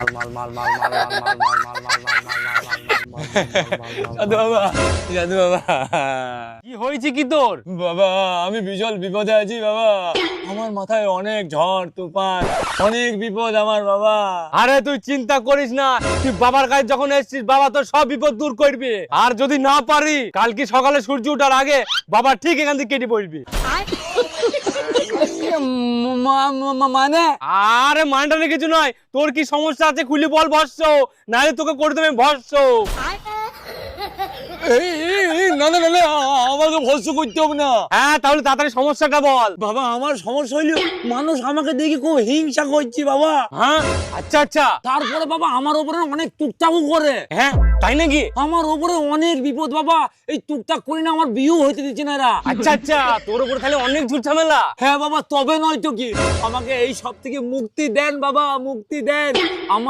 সাধু বাবা, সাধু বাবা, কি হয়েছে কি তোর? বাবা আমি বিশাল বিপদে আছি বাবা, আমার মাথায় অনেক ঝড় তুফান, অনেক বিপদ আমার বাবা। আরে তুই চিন্তা করিস না, তুই বাবার কাছে যখন এসেছিস বাবা তোর সব বিপদ দূর করবে। আর যদি না পারি কালকে সকালে সূর্য ওঠার আগে বাবা ঠিক এখান থেকে কেটে পড়বি। মানে আরে মানটা কিছু নয়, তোর কি সমস্যা আছে খুলে বল ভস্য, নাহলে তোকে করে দেবে ভস্য। না না না, আমাকে ভস্য করতে হবে না। হ্যাঁ তাহলে তাড়াতাড়ি সমস্যাটা বল। বাবা আমার সমস্যা হইলো মানুষ আমাকে দেখে খুব হিংসা করছে বাবা। হ্যাঁ আচ্ছা আচ্ছা, তারপরে বাবা আমার উপরে অনেক টুকটাকও করে। হ্যাঁ তাই নাকি? আমার উপরে অনেক বিপদ বাবা, এই টুকটাক করি না আমার বিয়েও হইতে দিচ্ছে না এরা। আচ্ছা আচ্ছা, তোর উপরে তাহলে অনেক ঝুট ঝামেলা। হ্যাঁ বাবা, তবে নয় তো কি, আমাকে এই সব থেকে মুক্তি দেন বাবা, মুক্তি দেন। আমার